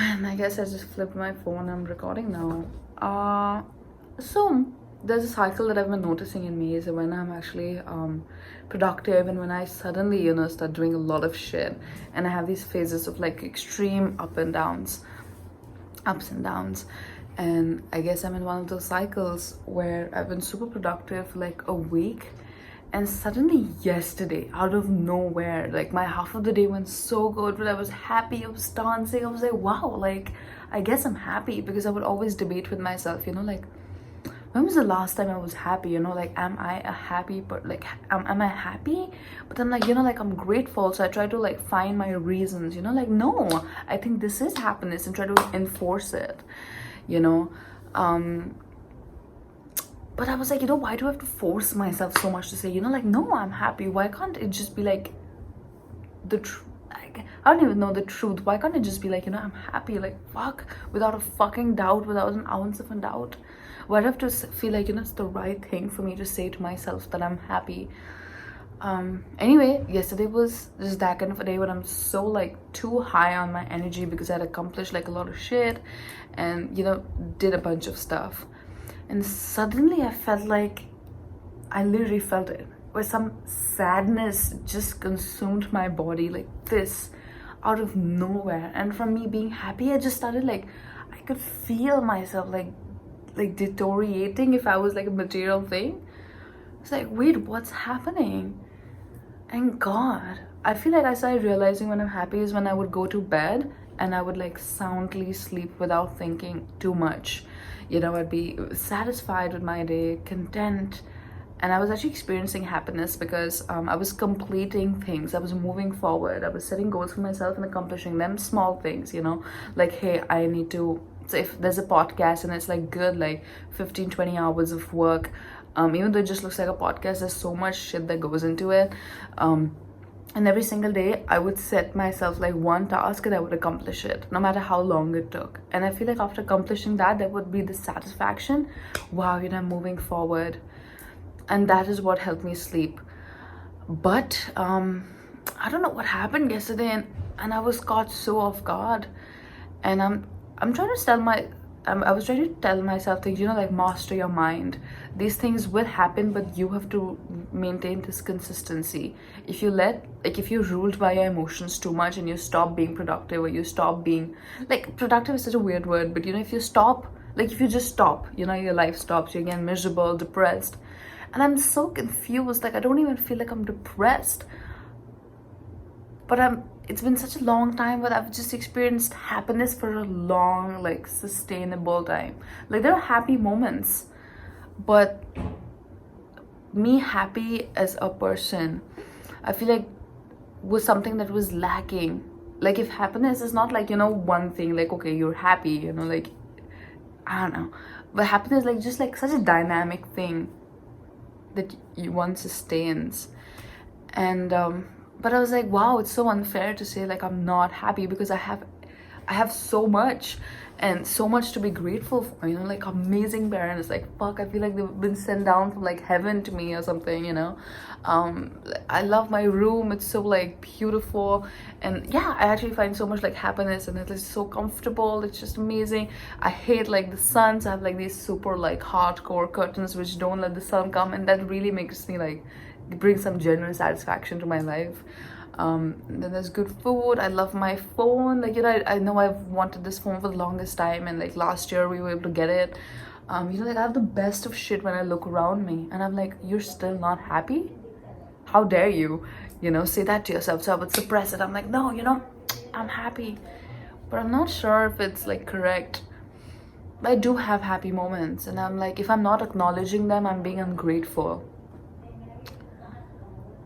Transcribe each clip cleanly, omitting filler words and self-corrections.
And I guess I just flipped my phone. I'm recording now. So there's a cycle that I've been noticing in me is when I'm actually productive and when I suddenly, start doing a lot of shit, and I have these phases of like extreme ups and downs. And I guess I'm in one of those cycles where I've been super productive for like a week, and suddenly yesterday, out of nowhere, like my half of the day went so good, but I was happy, I was dancing, I was like, wow, like I guess I'm happy. Because I would always debate with myself, like when was the last time I was happy, like am I a happy, but like am I happy? But I'm like, like I'm grateful, so I try to like find my reasons, like no, I think this is happiness, and try to enforce it, but I was like, why do I have to force myself so much to say, like, no, I'm happy? Why can't it just be like the truth? Like, I don't even know the truth. Why can't it just be like, I'm happy? Like, fuck, without a fucking doubt, without an ounce of a doubt. Why do I have to feel like, it's the right thing for me to say to myself that I'm happy? Anyway, yesterday was just that kind of a day when I'm so like too high on my energy because I had accomplished like a lot of shit and, did a bunch of stuff. And suddenly I felt like, I literally felt it, where some sadness just consumed my body like this, out of nowhere. And from me being happy, I just started like, I could feel myself like deteriorating if I was like a material thing. It's like, wait, what's happening? And God, I feel like I started realizing when I'm happy is when I would go to bed and I would like soundly sleep without thinking too much. I'd be satisfied with my day, content, and I was actually experiencing happiness because I was completing things, I was moving forward, I was setting goals for myself and accomplishing them. Small things, like, hey, I need to, so if there's a podcast and it's like good, like 15-20 hours of work, even though it just looks like a podcast, there's so much shit that goes into it. And every single day I would set myself like one task and I would accomplish it, no matter how long it took. And I feel like after accomplishing that, there would be the satisfaction, wow, I'm moving forward. And that is what helped me sleep. But I don't know what happened yesterday, and I was caught so off guard. And I'm trying to I was trying to tell myself things, like master your mind. These things will happen, but you have to maintain this consistency. If you're ruled by your emotions too much and you stop being productive, or you stop being, like, productive is such a weird word, but if you stop, like if you just stop, your life stops, you get miserable, depressed. And I'm so confused, like I don't even feel like I'm depressed. But it's been such a long time where I've just experienced happiness for a long, like, sustainable time. Like, there are happy moments, but me happy as a person, I feel like was something that was lacking. Like, if happiness is not like, one thing, like, okay, you're happy, like, I don't know. But happiness, like, just like such a dynamic thing that one sustains. And but I was like, wow, it's so unfair to say like I'm not happy, because I have so much, and so much to be grateful for, like amazing parents. Like, fuck, I feel like they've been sent down from like heaven to me or something. I love my room, it's so like beautiful, and yeah, I actually find so much like happiness, and it's so comfortable, it's just amazing. I hate like the sun, so I have like these super like hardcore curtains which don't let the sun come, and that really makes me like bring some genuine satisfaction to my life. Then there's good food. I love my phone. Like, I know I've wanted this phone for the longest time, and like last year we were able to get it. Like, I have the best of shit when I look around me, and I'm like, you're still not happy? How dare you, say that to yourself? So I would suppress it. I'm like, no, I'm happy. But I'm not sure if it's like correct. I do have happy moments, and I'm like, if I'm not acknowledging them, I'm being ungrateful.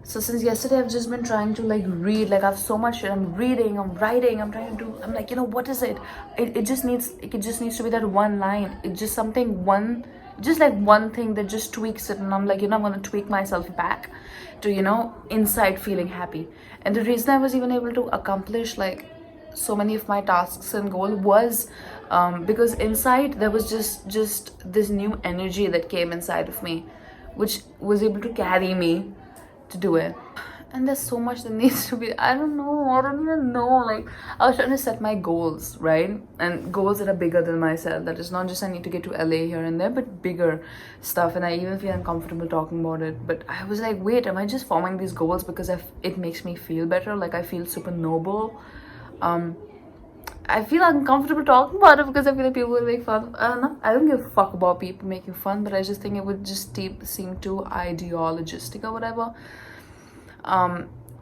So since yesterday, I've just been trying to like read. Like, I have so much shit. I'm reading, I'm writing, I'm trying to do, I'm like, what is it? It just needs to be that one line. It's just just like one thing that just tweaks it. And I'm like, I'm gonna tweak myself back to, inside feeling happy. And the reason I was even able to accomplish like so many of my tasks and goals was because inside there was just this new energy that came inside of me, which was able to carry me to do it. and there's so much that needs to be, I don't know, I don't even know. Like, I was trying to set my goals, right? And goals that are bigger than myself. That is not just I need to get to LA here and there, but bigger stuff. And I even feel uncomfortable talking about it. But I was like, wait, am I just forming these goals because it makes me feel better? Like, I feel super noble. I feel uncomfortable talking about it because I feel like people will make fun. I don't know. I don't give a fuck about people making fun, but I just think it would just seem too ideologistic or whatever.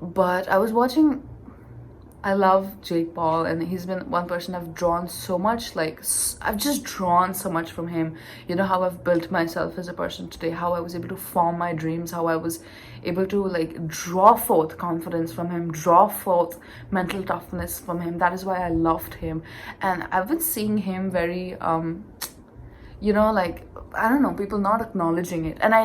But I was watching, I love Jake Paul, and he's been one person I've drawn so much, like, I've just drawn so much from him. You know, how I've built myself as a person today, how I was able to form my dreams, how I was able to, like, draw forth confidence from him, draw forth mental toughness from him. That is why I loved him. And I've been seeing him very, you know, like, I don't know, people not acknowledging it. And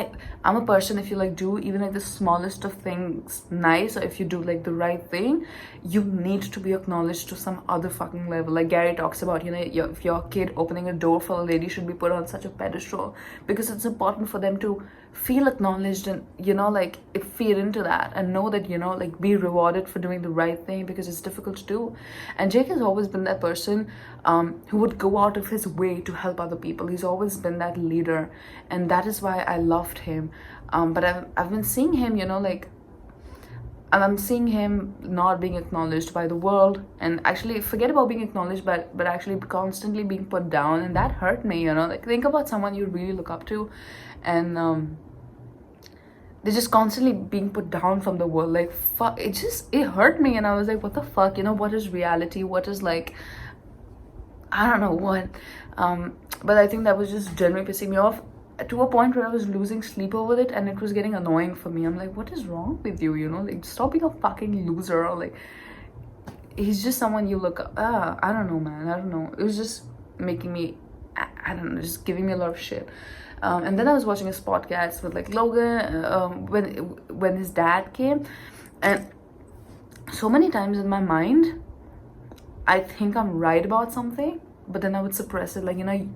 I'm a person, if you like do even like the smallest of things nice, or if you do like the right thing, you need to be acknowledged to some other fucking level. Like Gary talks about, you know, if your kid opening a door for a lady should be put on such a pedestal, because it's important for them to feel acknowledged and, you know, like, feed into that and know that, you know, like, be rewarded for doing the right thing, because it's difficult to do. And Jake has always been that person who would go out of his way to help other people. He's always been that leader, and that is why I loved him. But I've been seeing him, you know, like, I'm seeing him not being acknowledged by the world, and actually forget about being acknowledged, but actually constantly being put down, and that hurt me, you know. Like, think about someone you really look up to, and they're just constantly being put down from the world. Like, fuck, it hurt me, and I was like, what the fuck, you know, what is reality, what is, like, I don't know what. But I think that was just generally pissing me off to a point where I was losing sleep over it, and it was getting annoying for me. I'm like, what is wrong with you, you know? Like, stop being a fucking loser. Or like, he's just someone you look up. I don't know, man, I don't know. It was just making me, I don't know, just giving me a lot of shit. And then I was watching his podcast with like Logan, when his dad came, and so many times in my mind I think I'm right about something, but then I would suppress it, like, you know,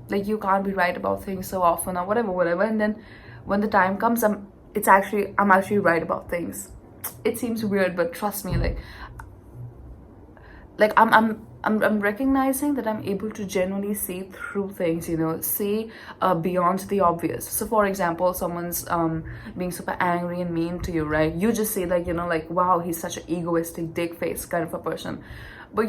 like, you can't be right about things so often, or whatever. And then when the time comes, I'm actually right about things. It seems weird, but trust me, like I'm recognizing that I'm able to genuinely see through things, you know, see beyond the obvious. So for example, someone's being super angry and mean to you, right? You just say, like, you know, like, wow, he's such an egoistic dick face kind of a person. But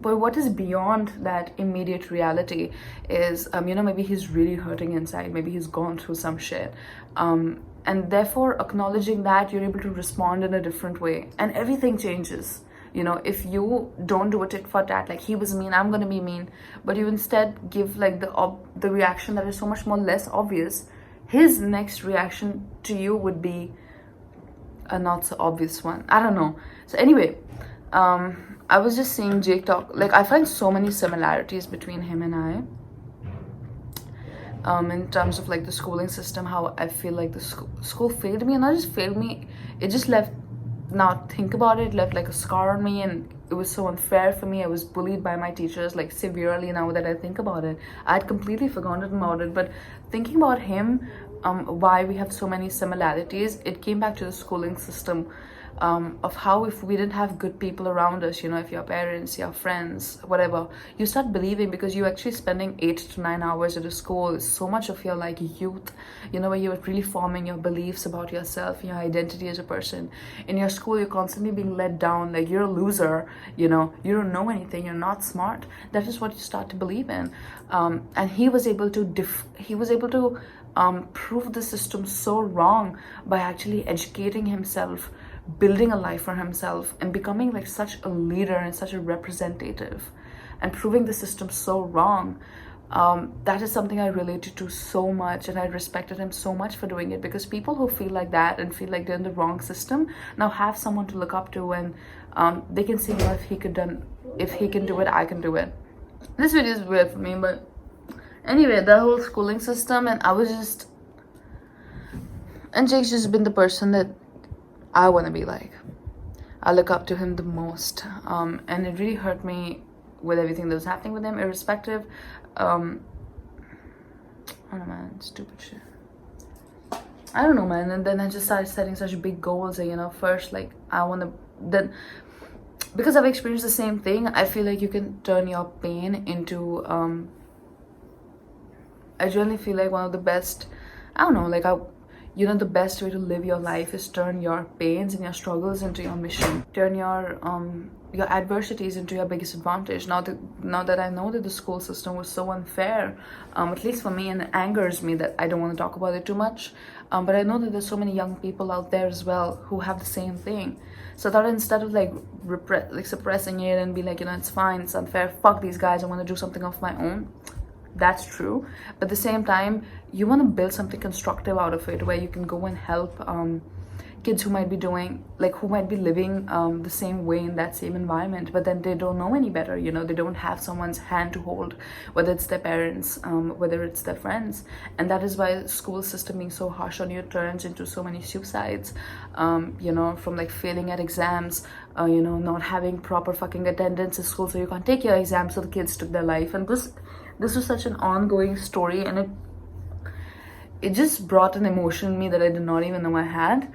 what is beyond that immediate reality is, you know, maybe he's really hurting inside, maybe he's gone through some shit, and therefore acknowledging that, you're able to respond in a different way, and everything changes. You know, if you don't do a tit for tat, like, he was mean, I'm gonna be mean, but you instead give like the reaction that is so much more less obvious, his next reaction to you would be a not so obvious one. I don't know. So anyway, I was just seeing Jake talk. Like, I find so many similarities between him and I. In terms of like the schooling system, how I feel like the school failed me, and not just failed me, it just left, now think about it, left like a scar on me, and it was so unfair for me. I was bullied by my teachers, like, severely. Now that I think about it, I had completely forgotten about it, but thinking about him, why we have so many similarities, it came back to the schooling system, of how if we didn't have good people around us, you know, if your parents, your friends, whatever, you start believing, because you're actually spending 8 to 9 hours at a school, so much of your like youth, you know, where you're really forming your beliefs about yourself, your identity as a person. In your school, you're constantly being let down, like, you're a loser, you know, you don't know anything, you're not smart. That is what you start to believe in. And he was able to prove the system so wrong by actually educating himself, building a life for himself, and becoming like such a leader and such a representative, and proving the system so wrong. That is something I related to so much, and I respected him so much for doing it, because people who feel like that and feel like they're in the wrong system now have someone to look up to, and they can see, well, if he can do it, I can do it. This video is weird for me, but anyway, the whole schooling system, and Jake's just been the person that I want to be like. I look up to him the most, and it really hurt me with everything that was happening with him, irrespective. I don't know, man, stupid shit. I don't know, man. And then I just started setting such big goals that, you know, first, like, I want to, then, because I've experienced the same thing, I feel like you can turn your pain into, I generally feel like one of the best, I don't know, like, you know, the best way to live your life is turn your pains and your struggles into your mission. Turn your adversities into your biggest advantage. Now that I know that the school system was so unfair, at least for me, and it angers me that I don't want to talk about it too much. But I know that there's so many young people out there as well who have the same thing. So I thought instead of like suppressing it and be like, you know, it's fine, it's unfair, fuck these guys, I want to do something of my own. That's true, but at the same time, you want to build something constructive out of it, where you can go and help kids who might be living the same way in that same environment, but then they don't know any better, you know, they don't have someone's hand to hold, whether it's their parents, whether it's their friends. And that is why the school system being so harsh on you turns into so many suicides, you know, from like failing at exams, you know, not having proper fucking attendance at school so you can't take your exams, so the kids took their life. And this was such an ongoing story, and it just brought an emotion in me that I did not even know I had.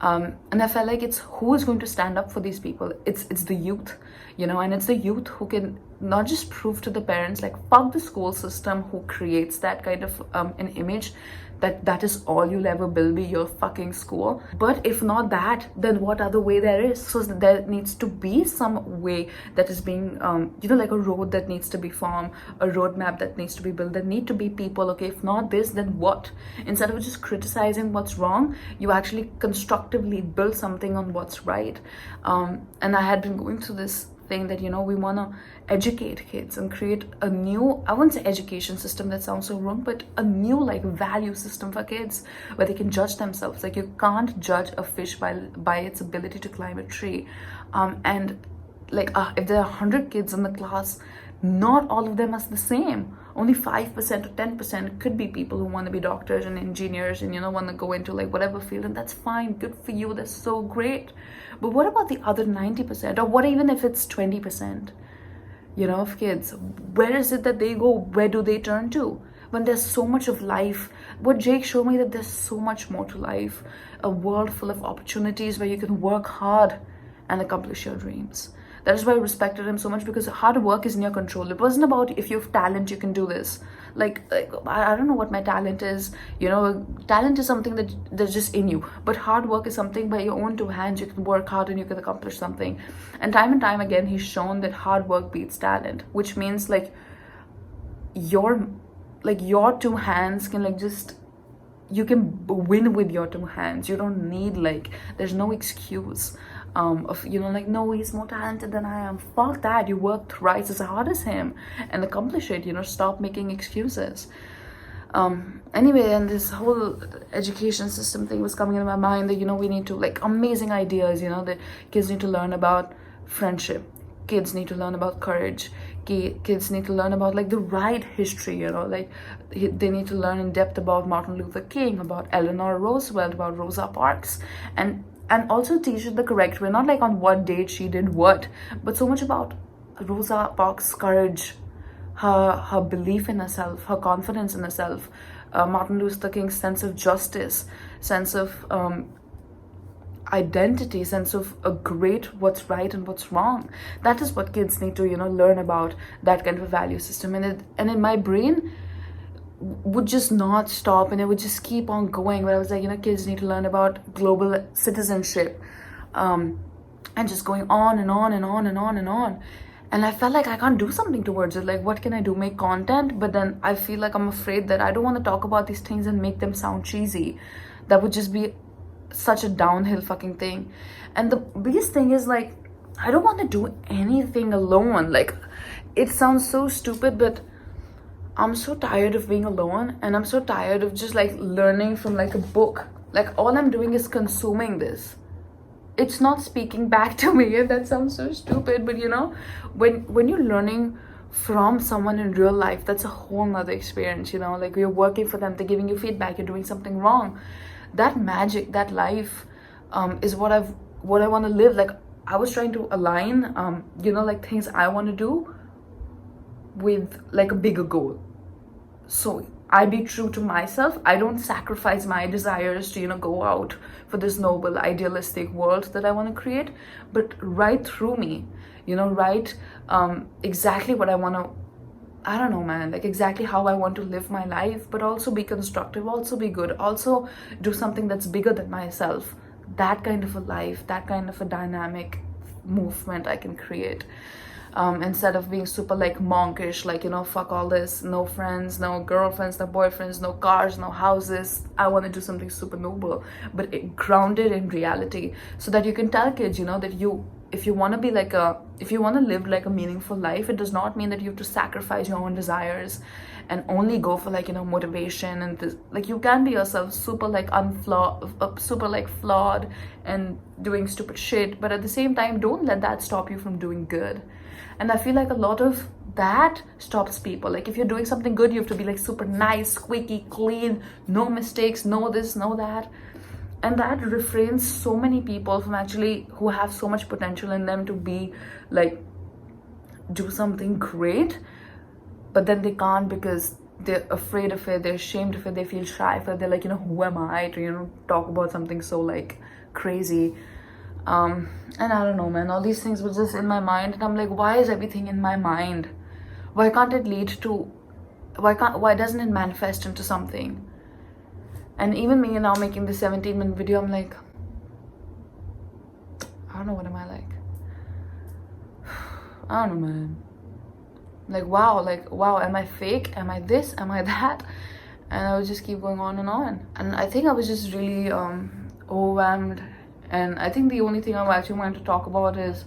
And I felt like it's who is going to stand up for these people. It's the youth, you know, and it's the youth who can not just prove to the parents like fuck the school system who creates that kind of an image that is all you'll ever build, be your fucking school. But if not that, then what other way there is? So there needs to be some way that is being you know, like a road that needs to be formed, a roadmap that needs to be built. There need to be people. Okay, if not this, then what? Instead of just criticizing what's wrong, you actually constructively build something on what's right. And I had been going through this thing that, you know, we want to educate kids and create a new, I wouldn't say education system, that sounds so wrong, but a new like value system for kids where they can judge themselves. Like, you can't judge a fish by its ability to climb a tree. And like if there are 100 kids in the class, not all of them are the same. Only 5% or 10% could be people who want to be doctors and engineers and, you know, want to go into like whatever field, and that's fine, good for you, that's so great. But what about the other 90%? Or what even if it's 20%, you know, of kids? Where is it that they go? Where do they turn to when there's so much of life? What Jake showed me, that there's so much more to life, a world full of opportunities where you can work hard and accomplish your dreams. That is why I respected him so much, because hard work is in your control. It wasn't about if you have talent, you can do this. Like I don't know what my talent is. You know, talent is something that's just in you. But hard work is something by your own two hands. You can work hard and you can accomplish something. And time again, he's shown that hard work beats talent, which means like your two hands can like just, you can win with your two hands. You don't need like, there's no excuse of, you know, like, no, he's more talented than I am. Fuck that. You work thrice as hard as him and accomplish it. You know, stop making excuses. Anyway, and this whole education system thing was coming into my mind that, you know, we need to like amazing ideas, you know, that kids need to learn about friendship, kids need to learn about courage, kids need to learn about like the right history, you know, like they need to learn in depth about Martin Luther King, about Eleanor Roosevelt, about Rosa Parks, and also teach it the correct way, not like on what date she did what, but so much about Rosa Parks' courage, her belief in herself, her confidence in herself, Martin Luther King's sense of justice, sense of identity, sense of a great what's right and what's wrong. That is what kids need to, you know, learn about, that kind of a value system. And in my brain would just not stop, and it would just keep on going, where I was like, you know, kids need to learn about global citizenship, and just going on and on and on and on and on. And I felt like I can't do something towards it. Like, what can I do? Make content? But then I feel like I'm afraid that I don't want to talk about these things and make them sound cheesy. That would just be such a downhill fucking thing. And the biggest thing is like, I don't want to do anything alone. Like, it sounds so stupid, but I'm so tired of being alone, and I'm so tired of just like learning from like a book. Like, all I'm doing is consuming this. It's not speaking back to me, and that sounds so stupid, but you know, when you're learning from someone in real life, that's a whole nother experience, you know, like you're working for them, they're giving you feedback, you're doing something wrong. That magic, that life is what I want to live. Like, I was trying to align you know, like things I want to do with like a bigger goal. So I be true to myself. I don't sacrifice my desires to, go out for this noble, idealistic world that I want to create, but right through me, right exactly what I want to, I don't know, man, like exactly how I want to live my life, but also be constructive, also be good, also do something that's bigger than myself. That kind of a life, that kind of a dynamic movement I can create. Instead of being super like monkish, like, fuck all this, no friends, no girlfriends, no boyfriends, no cars, no houses. I want to do something super noble, but grounded in reality, so that you can tell kids, that if you want to be like if you want to live like a meaningful life, it does not mean that you have to sacrifice your own desires and only go for like, motivation and this. Like, you can be yourself super like super like flawed and doing stupid shit, but at the same time, don't let that stop you from doing good. And I feel like a lot of that stops people. Like, if you're doing something good, you have to be like super nice, squeaky, clean, no mistakes, no this, no that. And that refrains so many people from actually, who have so much potential in them to be like, do something great, but then they can't because they're afraid of it, they're ashamed of it, they feel shy of it, they're like, who am I to, talk about something so like crazy. And I don't know, man, all these things were just in my mind, and I'm like, why is everything in my mind? Why can't it lead to, why doesn't it manifest into something? And even me now making this 17-minute video, I'm like, I don't know, what am I like? I don't know, man. Like, wow, am I fake? Am I this? Am I that? And I would just keep going on and on. And I think I was just really overwhelmed. And I think the only thing I actually wanted to talk about is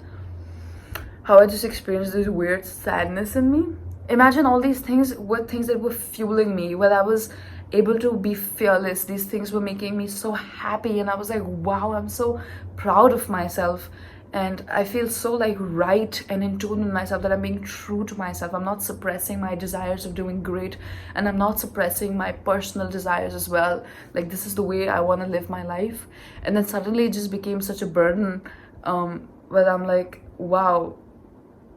how I just experienced this weird sadness in me. Imagine all these things were things that were fueling me, where I was able to be fearless. These things were making me so happy, and I was like, wow, I'm so proud of myself. And I feel so like right and in tune with myself, that I'm being true to myself. I'm not suppressing my desires of doing great, and I'm not suppressing my personal desires as well. Like, this is the way I want to live my life. And then suddenly it just became such a burden, where I'm like, wow,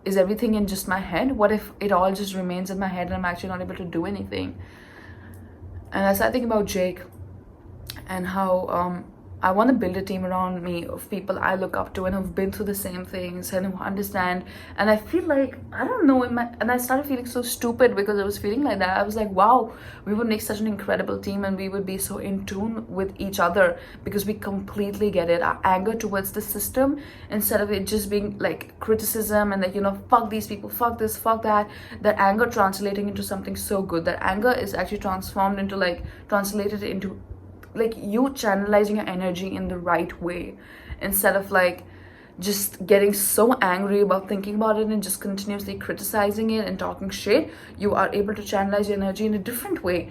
is everything in just my head? What if it all just remains in my head and I'm actually not able to do anything? And I started thinking about Jake, and how I want to build a team around me of people I look up to and who've been through the same things and who understand. And I feel like, I don't know, and I started feeling so stupid because I was feeling like that. I was like, wow, we would make such an incredible team, and we would be so in tune with each other because we completely get it. Our anger towards the system, instead of it just being like criticism and like, fuck these people, fuck this, fuck that, that anger translating into something so good. That anger is actually transformed into like, translated into like you channelizing your energy in the right way, instead of like just getting so angry about thinking about it and just continuously criticizing it and talking shit. You are able to channelize your energy in a different way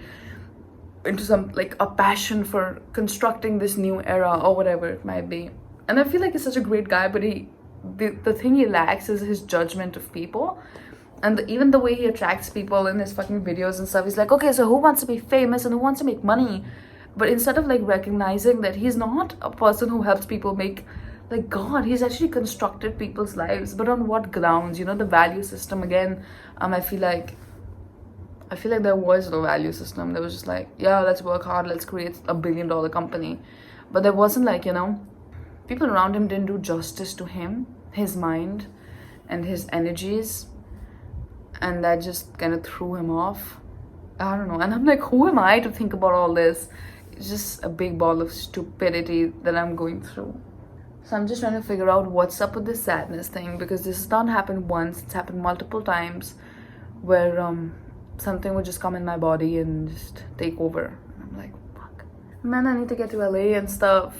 into some like a passion for constructing this new era or whatever it might be. And I feel like he's such a great guy, but the thing he lacks is his judgment of people. And even the way he attracts people in his fucking videos and stuff, he's like, okay, so who wants to be famous and who wants to make money? But instead of like recognizing that he's not a person who helps people make, like, God, he's actually constructed people's lives. But on what grounds? The value system again. I feel like there was no value system. There was just like, yeah, let's work hard, let's create a $1 billion company. But there wasn't like, people around him didn't do justice to him, his mind and his energies, and that just kind of threw him off. I don't know. And I'm like, who am I to think about all this? It's just a big ball of stupidity that I'm going through. So I'm just trying to figure out what's up with this sadness thing, because this has not happened once, it's happened multiple times, where something would just come in my body and just take over. And I'm like, fuck. Man, I need to get to LA and stuff.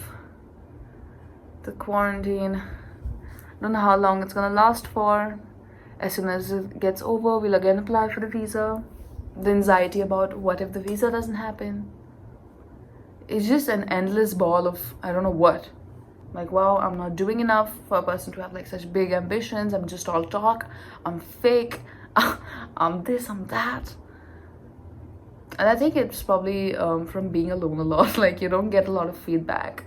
The quarantine, I don't know how long it's gonna last for. As soon as it gets over, we'll again apply for the visa. The anxiety about what if the visa doesn't happen. It's just an endless ball of I don't know what. Like, wow, I'm not doing enough for a person to have like such big ambitions. I'm just all talk. I'm fake. I'm this, I'm that. And I think it's probably from being alone a lot. Like, you don't get a lot of feedback.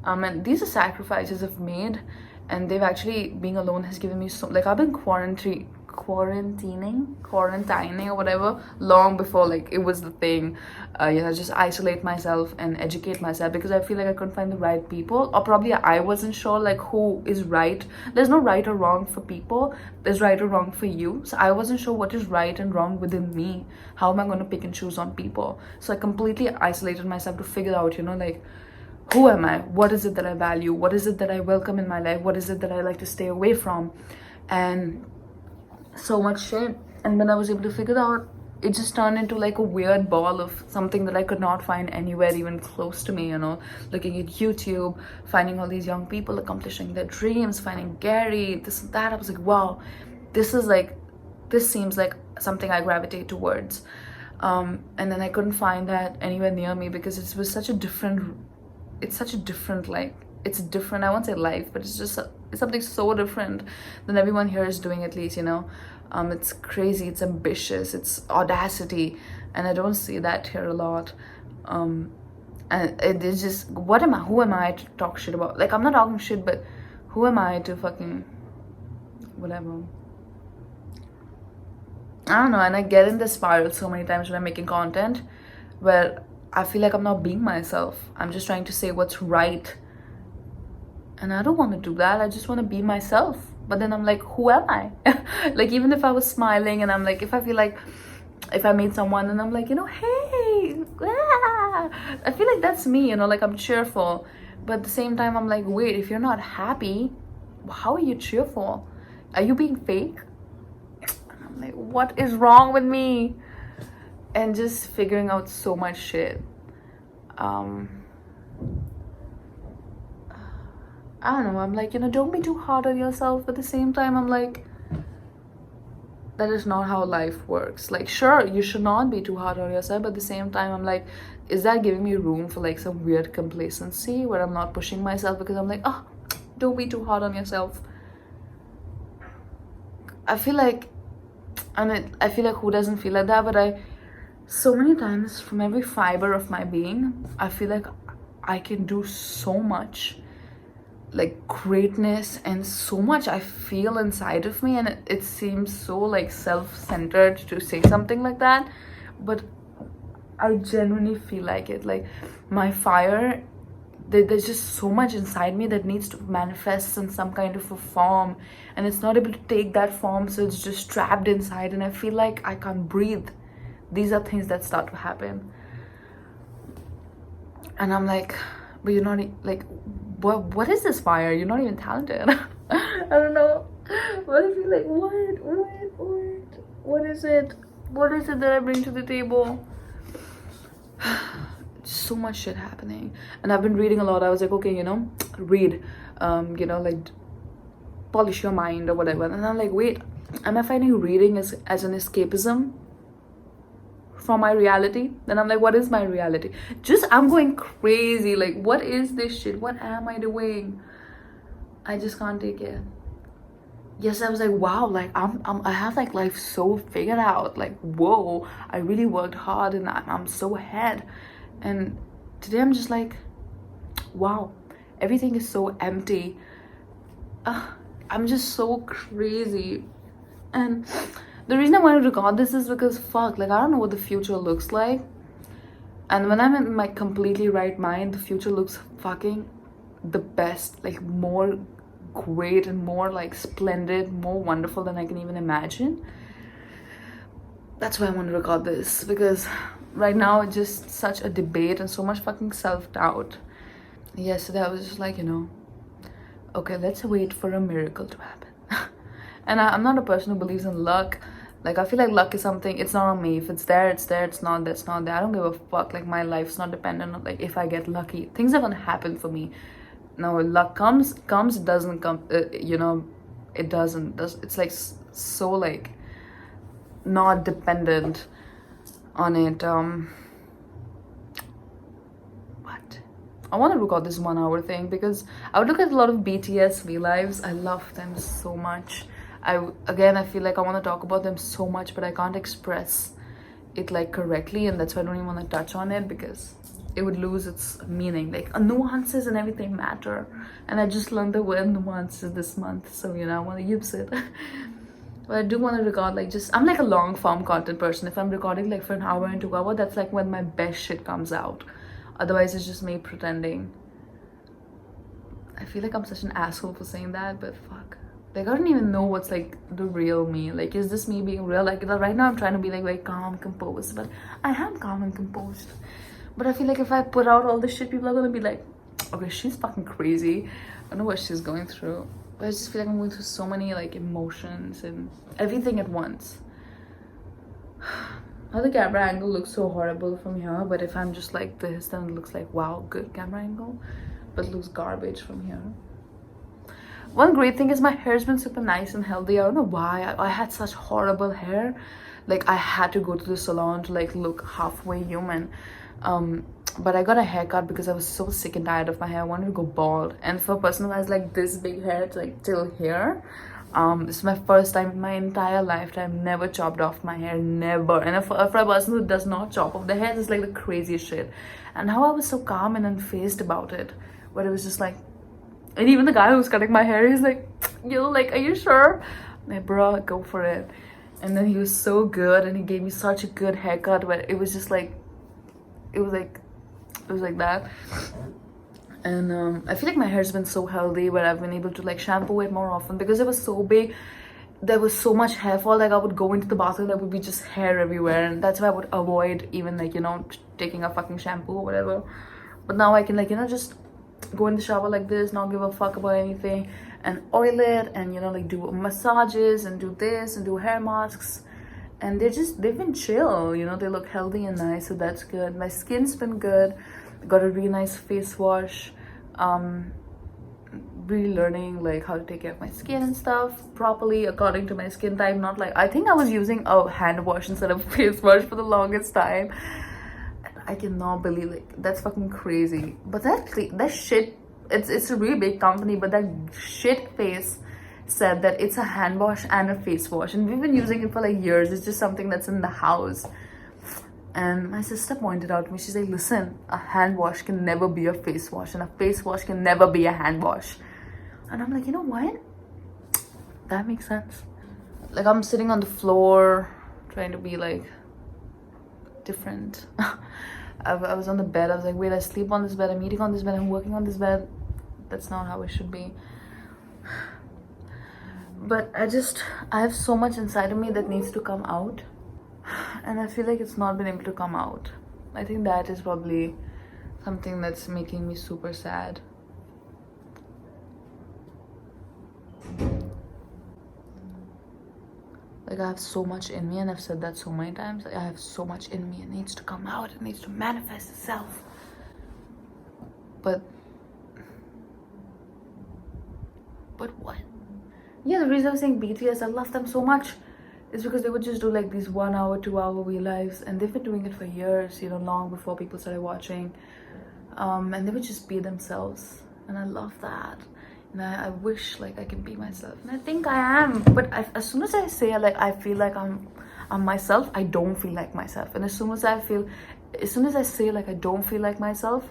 And these are sacrifices I've made, and they've actually, being alone has given me so, like, I've been quarantined quarantining or whatever, long before like it was the thing. Just isolate myself and educate myself, because I feel like I couldn't find the right people, or probably I wasn't sure like who is right. There's no right or wrong for people, there's right or wrong for you. So I wasn't sure what is right and wrong within me. How am I going to pick and choose on people? So I completely isolated myself to figure out, like, who am I? What is it that I value? What is it that I welcome in my life? What is it that I like to stay away from? And so much shit. And when I was able to figure it out, it just turned into like a weird ball of something that I could not find anywhere even close to me, looking at YouTube, finding all these young people accomplishing their dreams, finding Gary, this and that. I was like, wow, this seems like something I gravitate towards. And then I couldn't find that anywhere near me, because it was such a different, it's different, I won't say life, but it's something so different than everyone here is doing, at least, it's crazy, it's ambitious, it's audacity, and I don't see that here a lot. And it is just, who am I to talk shit about? Like, I'm not talking shit, but who am I to fucking whatever. I don't know. And I get in this spiral so many times when I'm making content where I feel like I'm not being myself. I'm just trying to say what's right, and I don't want to do that. I just want to be myself. But then I'm like, who am I? Like, even if I was smiling, and I'm like, if I feel like, if I meet someone and I'm like, hey, I feel like that's me, like I'm cheerful. But at the same time, I'm like, wait, if you're not happy, how are you cheerful? Are you being fake? And I'm like, what is wrong with me? And just figuring out so much shit. I don't know, I'm like, don't be too hard on yourself. But at the same time, I'm like, that is not how life works. Like, sure, you should not be too hard on yourself, but at the same time, I'm like, is that giving me room for like some weird complacency where I'm not pushing myself because I'm like, oh, don't be too hard on yourself. I feel like, I feel like who doesn't feel like that? But so many times, from every fiber of my being, I feel like I can do so much, like greatness, and so much I feel inside of me, and it seems so like self-centered to say something like that, but I genuinely feel like it. Like, my fire, there's just so much inside me that needs to manifest in some kind of a form, and it's not able to take that form, so it's just trapped inside, and I feel like I can't breathe. These are things that start to happen, and I'm like, but you're not, like, what is this fire? You're not even talented. I don't know. But I feel like, what is it? What is it that I bring to the table? So much shit happening. And I've been reading a lot. I was like, okay, read, like, polish your mind or whatever. And I'm like, wait, am I finding reading as an escapism from my reality? Then I'm like, what is my reality? I'm going crazy. Like, what is this shit? What am I doing? I just can't take it. Yes, I was like, wow, like I have like life so figured out. Like, whoa, I really worked hard and I'm so ahead. And today I'm just like, wow, everything is so empty. I'm just so crazy. And the reason I wanted to record this is because, fuck, like, I don't know what the future looks like. And when I'm in my completely right mind, the future looks fucking the best. Like, more great and more, like, splendid, more wonderful than I can even imagine. That's why I want to record this. Because right now, it's just such a debate and so much fucking self-doubt. Yesterday, I was just like, okay, let's wait for a miracle to happen. And I'm not a person who believes in luck. Like, I feel like luck is something, it's not on me. If it's there, it's there. It's not, that's not there. I don't give a fuck. Like, my life's not dependent on, like, if I get lucky. Things are gonna happen for me. Now, when luck comes, it doesn't come, it doesn't. It's, like, so, like, not dependent on it. What? I want to record this 1 hour thing because I would look at a lot of BTS V lives. I love them so much. I feel like I want to talk about them so much, but I can't express it like correctly, and that's why I don't even want to touch on it because it would lose its meaning. Like, nuances and everything matter, and I just learned the word nuances this month, so I want to use it. But I do want to record like just, I'm like a long form content person. If I'm recording like for an hour and 2 hours, that's like when my best shit comes out. Otherwise it's just me pretending. I feel like I'm such an asshole for saying that, but fuck. Like, I don't even know what's like the real me. Like, is this me being real? Like, right now I'm trying to be like very calm, composed, but I am calm and composed. But I feel like if I put out all this shit, people are gonna be like, okay, she's fucking crazy. I don't know what she's going through. But I just feel like I'm going through so many like emotions and everything at once. How the camera angle looks so horrible from here, but if I'm just like this, then it looks like, wow, good camera angle. But it looks garbage from here. One great thing is my hair's been super nice and healthy. I don't know why. I had such horrible hair. Like, I had to go to the salon to like look halfway human. But I got a haircut because I was so sick and tired of my hair. I wanted to go bald. And for a person who has like this big hair, it's like till here. This is my first time in my entire lifetime never chopped off my hair, never. And for a person who does not chop off the hair, it's like the craziest shit. And how I was so calm and unfazed about it, but it was just like, and even the guy who was cutting my hair, he's like, yo, like, are you sure? I'm like, bro, go for it. And then he was so good, and he gave me such a good haircut, but it was just like, it was like that. And I feel like my hair's been so healthy, where I've been able to like shampoo it more often because it was so big. There was so much hair fall. Like, I would go into the bathroom, there would be just hair everywhere, and that's why I would avoid even like, you know, taking a fucking shampoo or whatever. But now I can like, you know, just go in the shower like this, not give a fuck about anything, and oil it, and you know, like do massages and do this and do hair masks, and they've been chill, you know, they look healthy and nice, so that's good. My skin's been good. Got a really nice face wash. Really learning like how to take care of my skin and stuff properly according to my skin type, not like, I think I was using a hand wash instead of face wash for the longest time. I cannot believe, like, that's fucking crazy. But that shit, it's a really big company, but that shit face said that it's a hand wash and a face wash, and we've been using it for like years. It's just something that's in the house. And my sister pointed out to me, she's like, listen, a hand wash can never be a face wash, and a face wash can never be a hand wash. And I'm like, you know what, that makes sense. Like, I'm sitting on the floor trying to be like different. I was on the bed. I was like, wait, I sleep on this bed, I'm eating on this bed, I'm working on this bed. That's not how it should be. But I have so much inside of me that needs to come out, and I feel like it's not been able to come out. I think that is probably something that's making me super sad. Like, I have so much in me, and I've said that so many times. Like, I have so much in me. It needs to come out. It needs to manifest itself. But what? Yeah, the reason I was saying BTS, I love them so much, is because they would just do like these 1 hour, 2 hour We lives, and they've been doing it for years, you know, long before people started watching. And they would just be themselves, and I love that. And I wish like I can be myself, and I think I am. But as soon as I say like I feel like I'm myself, I don't feel like myself. And as soon as I say like I don't feel like myself,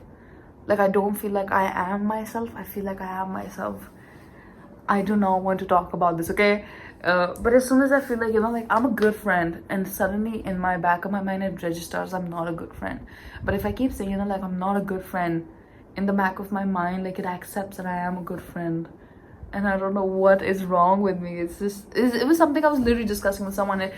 like I don't feel like I am myself, I feel like I am myself. I do not want to talk about this, okay? But as soon as I feel like, you know, like I'm a good friend, and suddenly in my back of my mind it registers I'm not a good friend. But if I keep saying, you know, like I'm not a good friend, in the back of my mind, like it accepts that I am a good friend. And I don't know what is wrong with me. It's just, it was something I was literally discussing with someone.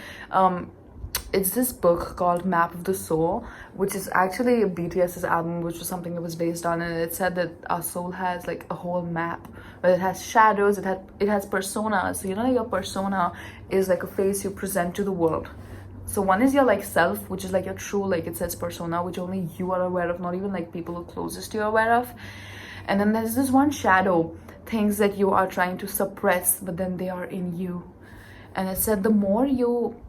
It's this book called Map of the Soul, which is actually BTS's album, which was something that was based on, and it said that our soul has like a whole map, but it has shadows, it has personas. So you know, like your persona is like a face you present to the world. So one is your like self, which is like your true, like it says persona, which only you are aware of, not even like people who are closest to you are aware of. And then there's this one shadow, things that you are trying to suppress, but then they are in you. And it said the more you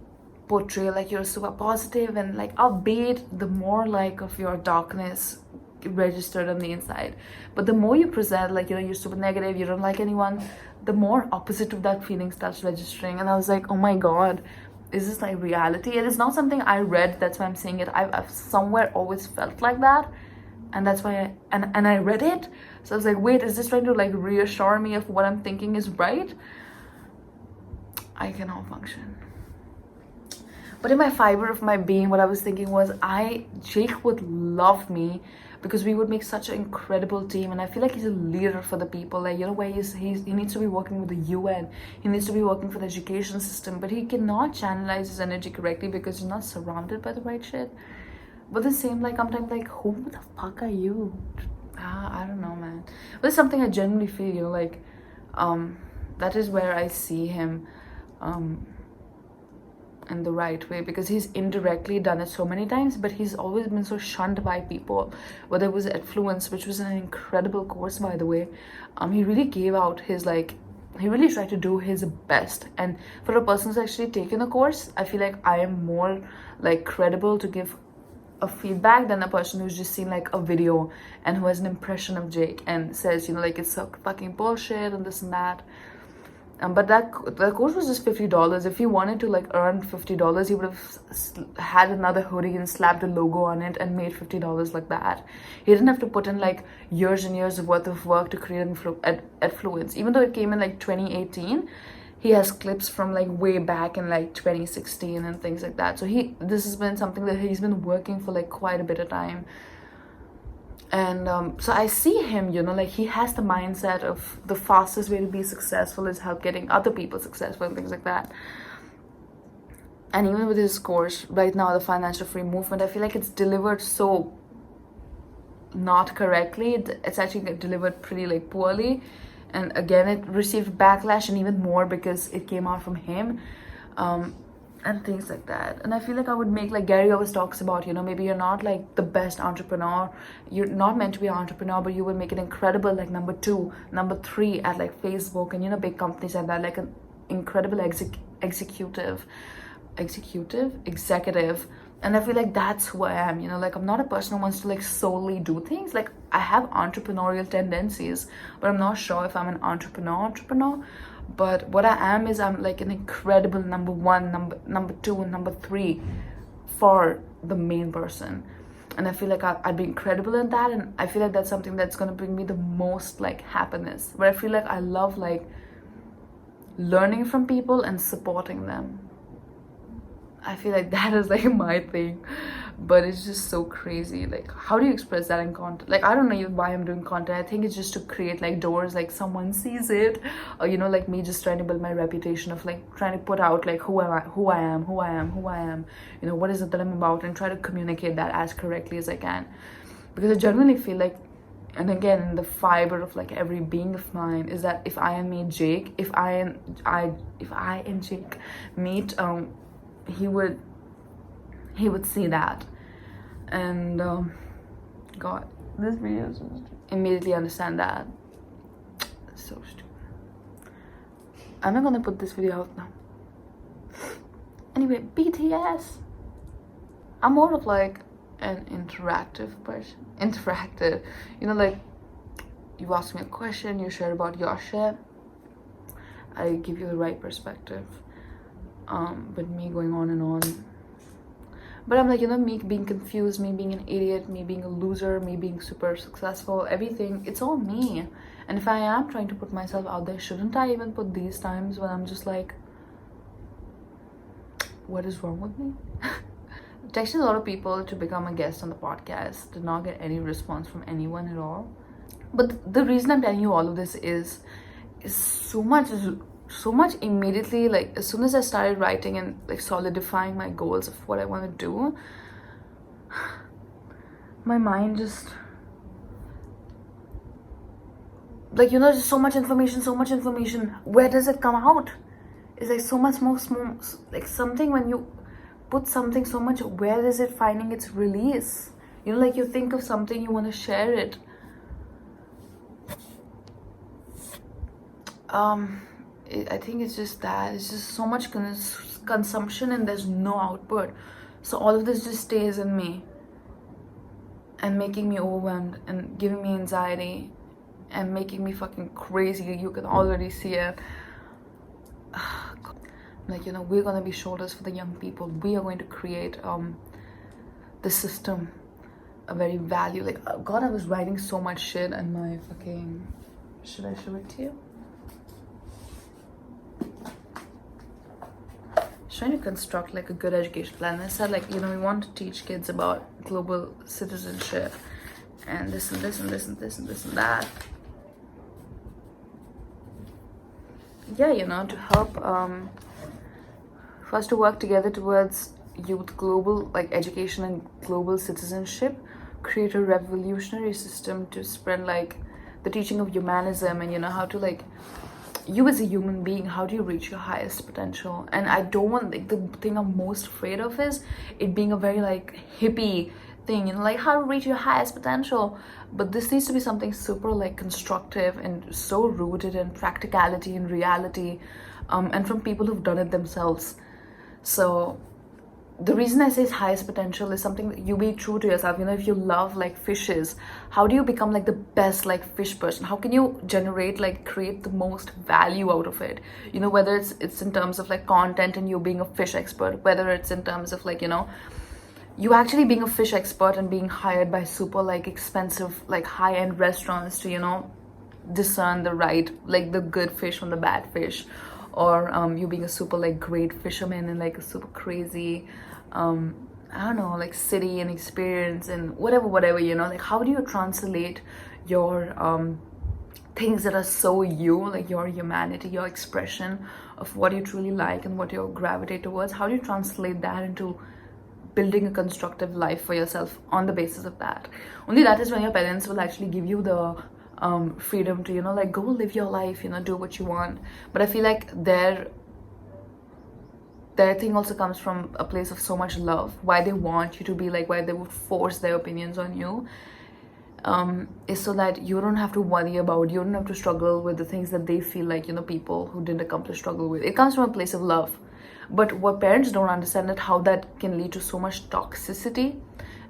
portray like you're super positive and like upbeat, the more like of your darkness registered on the inside. But the more you present like, you know, you're super negative, you don't like anyone, the more opposite of that feeling starts registering. And I was like, oh my god, is this like reality? And it's not something I read, that's why I'm saying it. I've somewhere always felt like that, and that's why I read it. So I was like, wait, is this trying to like reassure me of what I'm thinking is right? I cannot function. But in my fiber of my being, what I was thinking was, Jake would love me because we would make such an incredible team, and I feel like he's a leader for the people. Like, you know, where he needs to be working with the UN, he needs to be working for the education system, but he cannot channelize his energy correctly because he's not surrounded by the right shit. But the same, like, I'm like, who the fuck are you? I don't know, man. But it's something I genuinely feel, you know, like, that is where I see him in the right way, because he's indirectly done it so many times, but he's always been so shunned by people. Whether it was Affluence, which was an incredible course, by the way, he really gave out his, like, he really tried to do his best. And for a person who's actually taken a course, I feel like I am more, like, credible to give a feedback than a person who's just seen, like, a video and who has an impression of Jake and says, you know, like, it's so fucking bullshit and this and that. But the course was just $50. If he wanted to, like, earn $50, he would have had another hoodie and slapped a logo on it and made $50 like that. He didn't have to put in, like, years and years of worth of work to create Affluence. Even though it came in, like, 2018, he has clips from, like, way back in, like, 2016 and things like that. So this has been something that he's been working for, like, quite a bit of time. And so I see him, you know, like, he has the mindset of the fastest way to be successful is help getting other people successful and things like that. And even with his course right now, the financial free movement, I feel like it's delivered so not correctly. It's actually delivered pretty, like, poorly, and again it received backlash, and even more because it came out from him. And things like that. And I feel like I would make, like, Gary always talks about, you know, maybe you're not, like, the best entrepreneur, you're not meant to be an entrepreneur, but you will make an incredible, like, number 2, number 3 at, like, Facebook and, you know, big companies like that, like an incredible executive. And I feel like that's who I am, you know, like, I'm not a person who wants to, like, solely do things. Like, I have entrepreneurial tendencies, but I'm not sure if I'm an entrepreneur. But what I am is, I'm, like, an incredible number 1, number 2, and number 3 for the main person. And I feel like I'd be incredible in that, and I feel like that's something that's going to bring me the most, like, happiness. But I feel like I love, like, learning from people and supporting them. I feel like that is, like, my thing. But it's just so crazy. Like, how do you express that in content? Like, I don't know why I'm doing content. I think it's just to create, like, doors, like, someone sees it, or, you know, like, me just trying to build my reputation of, like, trying to put out, like, who I am, you know, what is it that I'm about, and try to communicate that as correctly as I can. Because I genuinely feel like, and again, the fiber of, like, every being of mine is that if I and Jake meet, he would see that, and God, this video is just immediately understand that. It's so stupid. I'm not gonna put this video out now. Anyway, BTS. I'm more of, like, an interactive person. Interactive, you know, like, you ask me a question, you share about your shit, I give you the right perspective. But me going on and on. But I'm like, you know, me being confused, me being an idiot, me being a loser, me being super successful, everything, it's all me. And if I am trying to put myself out there, shouldn't I even put these times when I'm just like, what is wrong with me? Texted a lot of people to become a guest on the podcast, did not get any response from anyone at all. But the reason I'm telling you all of this is so much immediately, like, as soon as I started writing and, like, solidifying my goals of what I want to do, my mind just, like, you know, just so much information, where does it come out? It's like so much more, like, something, when you put something so much, where is it finding its release? You know, like, you think of something, you want to share it. I think it's just that it's just so much consumption and there's no output, so all of this just stays in me and making me overwhelmed and giving me anxiety and making me fucking crazy. You can already see it. Like, you know, we're gonna be shoulders for the young people. We are going to create the system, a very value, like, God, I was writing so much shit and my fucking, should I show it to you? trying to construct like a good education plan. I said like, you know, we want to teach kids about global citizenship and this and this and this and this and this and that. Yeah, you know, to help for us to work together towards youth global like education and global citizenship, create a revolutionary system to spread like the teaching of humanism, and you know, how to like, you as a human being, how do you reach your highest potential? And I don't want, like, the thing I'm most afraid of is it being a very like hippie thing, you know, like how to reach your highest potential. But this needs to be something super like constructive and so rooted in practicality and reality, and from people who've done it themselves. So the reason I say it's highest potential is something that you be true to yourself. You know, if you love like fishes, how do you become like the best like fish person? How can you generate like create the most value out of it? You know, whether it's in terms of like content and you being a fish expert, whether it's in terms of like, you know, you actually being a fish expert and being hired by super like expensive like high-end restaurants to, you know, discern the right, like the good fish from the bad fish, or you being a super like great fisherman and like a super crazy I don't know, like city and experience and whatever, you know, like how do you translate your things that are so you, like your humanity, your expression of what you truly like and what you gravitate towards, how do you translate that into building a constructive life for yourself on the basis of that? Only that is when your parents will actually give you the freedom to, you know, like go live your life, you know, do what you want. But I feel like their thing also comes from a place of so much love. Why they want you to be like, why they would force their opinions on you, is so that you don't have to worry about, you don't have to struggle with the things that they feel like, you know, people who didn't accomplish struggle with. It comes from a place of love. But what parents don't understand is how that can lead to so much toxicity,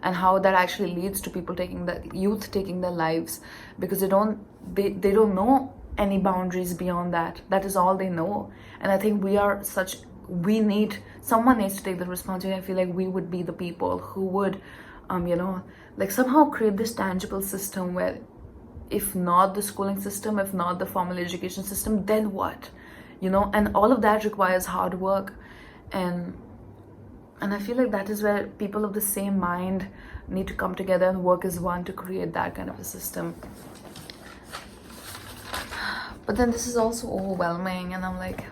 and how that actually leads to people taking the youth taking their lives, because they don't know any boundaries beyond that. That is all they know. And I think someone needs to take the responsibility. I feel like we would be the people who would you know, like somehow create this tangible system where, if not the schooling system, if not the formal education system, then what, you know? And all of that requires hard work, and I feel like that is where people of the same mind need to come together and work as one to create that kind of a system. But then this is also overwhelming, and I'm like,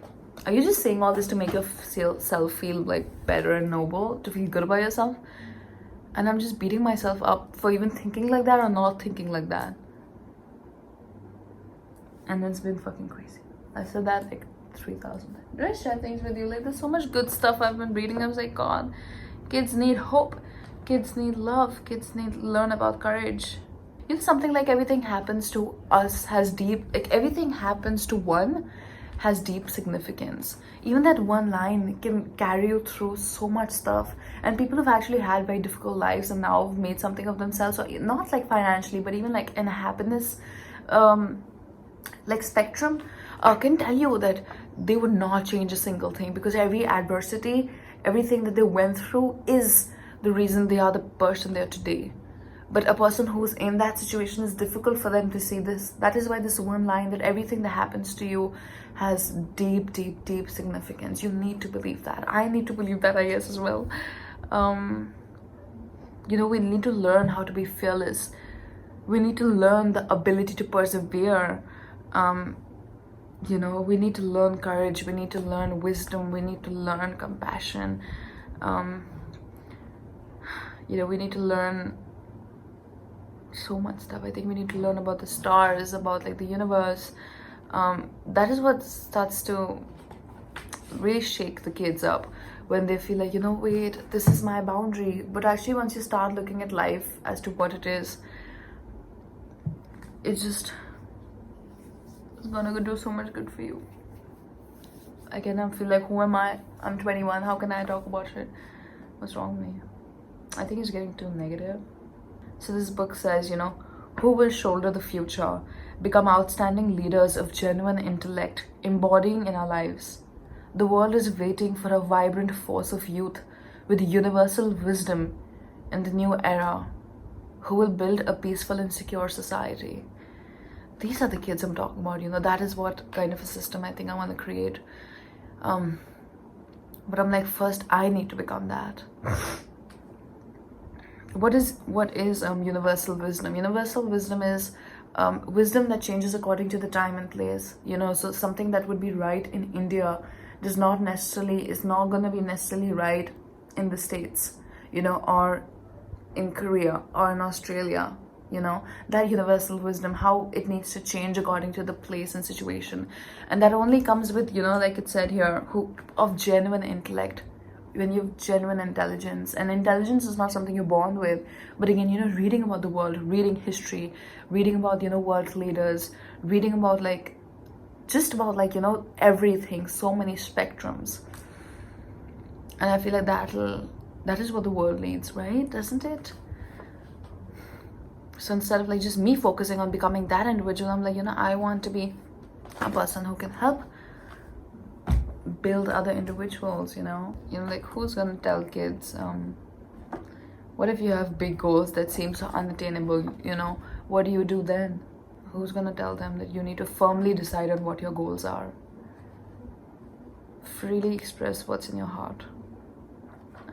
are you just saying all this to make yourself feel like better and noble, to feel good about yourself? And I'm just beating myself up for even thinking like that or not thinking like that. And it's been fucking crazy. I said that like 3,000 times. Did I share things with you? Like, there's so much good stuff I've been reading. I was like, God, kids need hope, kids need love, kids need to learn about courage. You know, something like everything happens to us has deep, like everything happens to one has deep significance. Even that one line can carry you through so much stuff. And people who've actually had very difficult lives and now have made something of themselves, or not like financially, but even like in a happiness like spectrum, can tell you that they would not change a single thing, because every adversity, everything that they went through is the reason they are the person they are today. But a person who's in that situation, is difficult for them to see this. That is why this one line, that everything that happens to you has deep, deep, deep significance. You need to believe that. I need to believe that, I guess, as well. You know, we need to learn how to be fearless. We need to learn the ability to persevere. You know, we need to learn courage. We need to learn wisdom. We need to learn compassion. You know, we need to learn so much stuff. I think we need to learn about the stars, about like the universe. That is what starts to really shake the kids up, when they feel like, you know, wait, this is my boundary. But actually, once you start looking at life as to what it is, it's gonna do so much good for you. Again, I feel like, who am I? I'm 21. How can I talk about shit? What's wrong with me? I think it's getting too negative. So this book says, you know, who will shoulder the future, become outstanding leaders of genuine intellect, embodying in our lives. The world is waiting for a vibrant force of youth with universal wisdom in the new era, who will build a peaceful and secure society. These are the kids I'm talking about, you know. That is what kind of a system I think I want to create. But I'm like, first I need to become that. What is universal wisdom? Universal wisdom is wisdom that changes according to the time and place. You know, so something that would be right in India is not gonna be necessarily right in the States, you know, or in Korea or in Australia. You know, that universal wisdom, how it needs to change according to the place and situation. And that only comes with, you know, like it said here, of genuine intellect, when you have genuine intelligence. And intelligence is not something you're born with, but again, you know, reading about the world, reading history, reading about, you know, world leaders, reading about like just about like, you know, everything, so many spectrums. And I feel like that is what the world needs, right? Doesn't it? So instead of like just me focusing on becoming that individual, I'm like, you know, I want to be a person who can help build other individuals, you know, like who's gonna tell kids what if you have big goals that seem so unattainable? You know, what do you do then? Who's gonna tell them that you need to firmly decide on what your goals are? Freely express what's in your heart.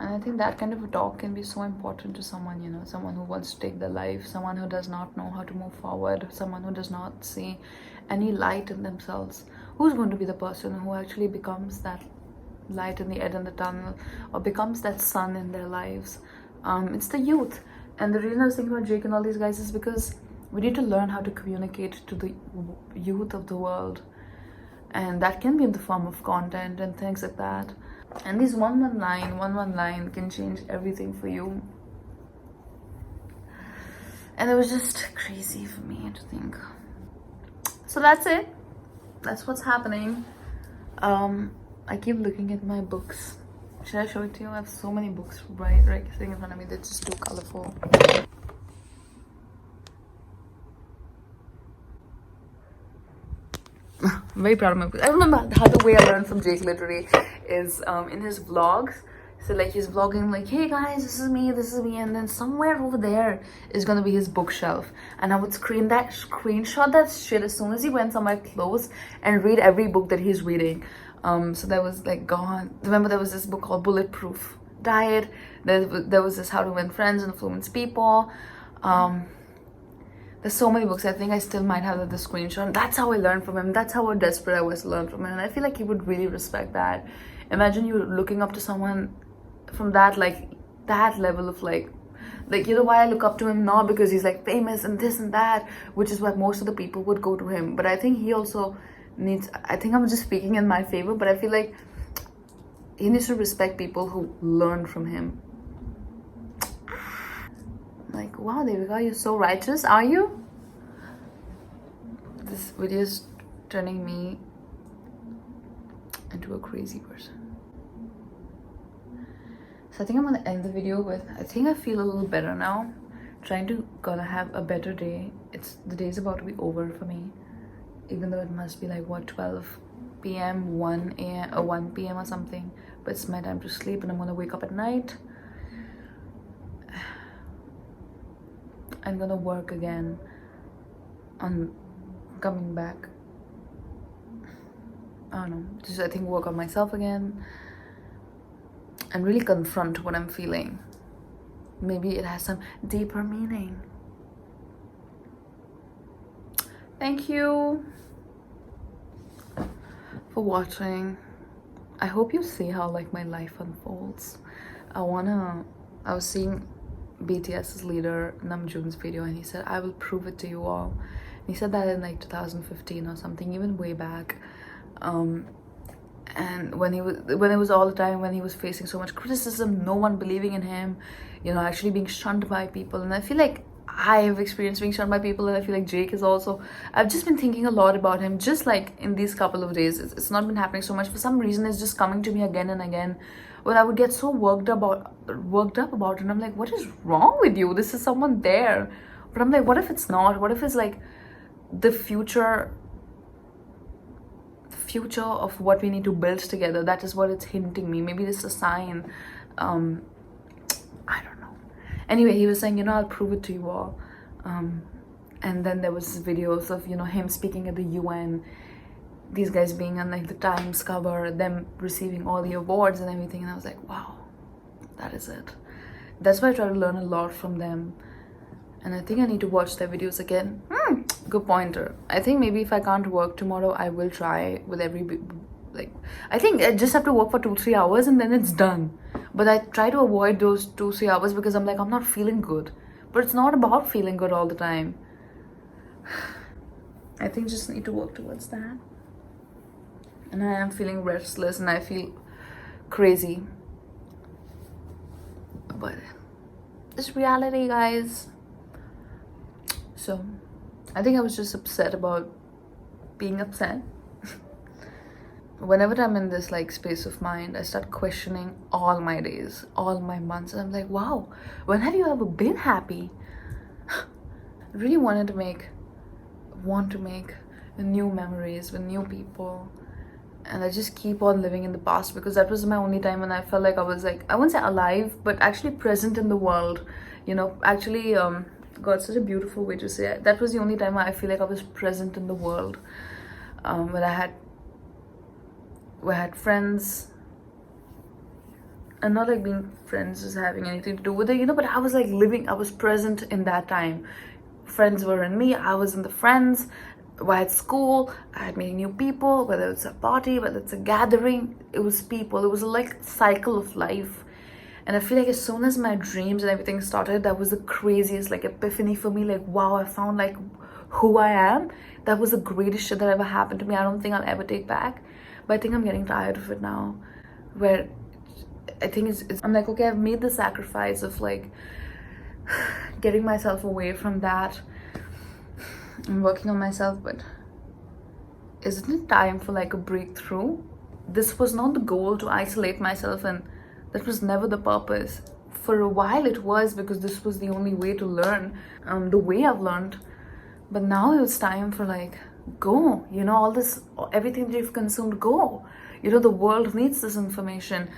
And I think that kind of a talk can be so important to someone, you know, someone who wants to take their life, someone who does not know how to move forward, someone who does not see any light in themselves. Who's going to be the person who actually becomes that light in the end of the tunnel, or becomes that sun in their lives? It's the youth. And the reason I was thinking about Jake and all these guys is because we need to learn how to communicate to the youth of the world. And that can be in the form of content and things like that. And this one line can change everything for you. And it was just crazy for me to think. So that's it. That's what's happening. I keep looking at my books. Should I show it to you? I have so many books right sitting in front of me. They're just too colorful. I'm very proud of my books. I remember how the way I learned from Jake literally is in his vlogs. So like he's vlogging like, hey guys, this is me, and then somewhere over there is gonna be his bookshelf, and I would screenshot that shit as soon as he went somewhere close and read every book that he's reading. So that was like gone. Remember there was this book called Bulletproof Diet. There was this How to Win Friends and Influence People. There's so many books. I think I still might have the screenshot. That's how I learned from him. That's how desperate I was to learn from him. And I feel like he would really respect that. Imagine you looking up to someone from that level of like you know why I look up to him? Not because he's like famous and this and that, which is why most of the people would go to him. But I think he also needs, I think I'm just speaking in my favor, but I feel like he needs to respect people who learn from him. Like, wow, Devika, you're so righteous, are you? This video is turning me into a crazy person. So I think I'm gonna end the video with, I think I feel a little better now. Gonna have a better day. The day's about to be over for me. Even though it must be like, what, 12 p.m., 1 a.m. or 1 p.m. or something. But it's my time to sleep and I'm gonna wake up at night. I'm gonna work again on coming back. I don't know, just I think work on myself again and really confront what I'm feeling. Maybe it has some deeper meaning. Thank you for watching. I hope you see how like my life unfolds. I was seeing BTS's leader Namjoon's video and he said, I will prove it to you all. And he said that in like 2015 or something, even way back. And when it was all the time when he was facing so much criticism, no one believing in him, you know, actually being shunned by people. And I feel like I have experienced being shunned by people, and I feel like Jake is also. I've just been thinking a lot about him just like in these couple of days. It's not been happening so much. For some reason it's just coming to me again and again, when I would get so worked up about it. And I'm like, what is wrong with you? This is someone there. But I'm like, what if it's not? What if it's like the future of what we need to build together? That is what it's hinting me. Maybe this is a sign. I don't know. Anyway, he was saying, you know, I'll prove it to you all. And then there was videos of, you know, him speaking at the UN, these guys being on like the Times cover, them receiving all the awards and everything, and I was like, wow, that is it. That's why I try to learn a lot from them, and I think I need to watch their videos again. Good pointer. I think maybe if I can't work tomorrow, I will try with like, I think I just have to work for 2-3 hours and then it's done. But I try to avoid those 2-3 hours because I'm like, I'm not feeling good. But it's not about feeling good all the time. I think just need to work towards that. And I am feeling restless and I feel crazy. But it's reality, guys. So I think I was just upset about being upset. Whenever I'm in this like space of mind, I start questioning all my days, all my months, and I'm like, wow, when have you ever been happy? I really want to make new memories with new people, and I just keep on living in the past because that was my only time when I felt like I was like, I wouldn't say alive, but actually present in the world, you know, actually God, such a beautiful way to say it. That was the only time I feel like I was present in the world, when I had friends, and not like being friends is having anything to do with it, you know, but I was like living, I was present in that time. Friends were in me, I was in the friends. I had school, I had meeting new people, whether it's a party, whether it's a gathering, it was people, it was like a cycle of life. And I feel like as soon as my dreams and everything started, that was the craziest like epiphany for me. Like, wow, I found like who I am. That was the greatest shit that ever happened to me. I don't think I'll ever take back. But I think I'm getting tired of it now, where I think I'm like, okay, I've made the sacrifice of like getting myself away from that and working on myself, but isn't it time for like a breakthrough? This was not the goal to isolate myself, and that was never the purpose. For a while it was, because this was the only way to learn, the way I've learned. But now it's time for like, go, you know, all this, everything that you've consumed, go, you know, the world needs this information.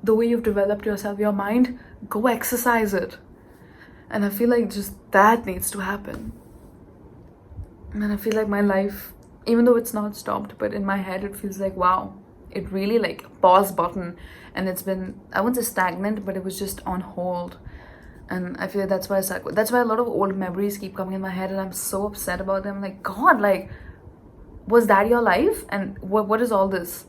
The way you've developed yourself, your mind, go exercise it. And I feel like just that needs to happen. And I feel like my life, even though it's not stopped, but in my head it feels like, wow, it really like pause button, and it's been, I wouldn't say stagnant, but it was just on hold. And I feel like that's why a lot of old memories keep coming in my head, and I'm so upset about them. Like, God, like, was that your life? And what is all this?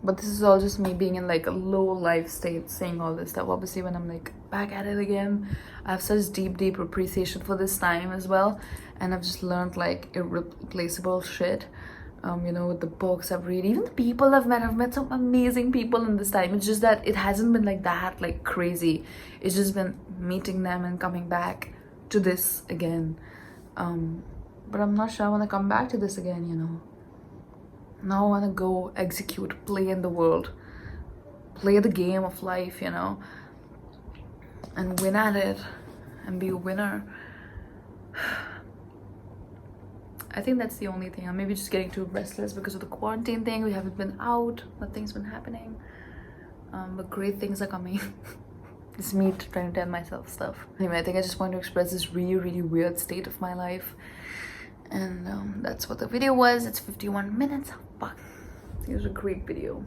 But this is all just me being in like a low life state, saying all this stuff. Obviously when I'm like back at it again, I have such deep appreciation for this time as well. And I've just learned like irreplaceable shit. You know, with the books I've read, even the people I've met some amazing people in this time. It's just that it hasn't been like that, like crazy. It's just been meeting them and coming back to this again. But I'm not sure I want to come back to this again, you know. Now I want to go execute, play in the world, play the game of life, you know, and win at it and be a winner. I think that's the only thing. I'm maybe just getting too restless because of the quarantine thing. We haven't been out, nothing's been happening, but great things are coming. It's me trying to tell myself stuff. Anyway, I think I just want to express this really weird state of my life. And that's what the video was. It's 51 minutes. Fuck. It was a great video.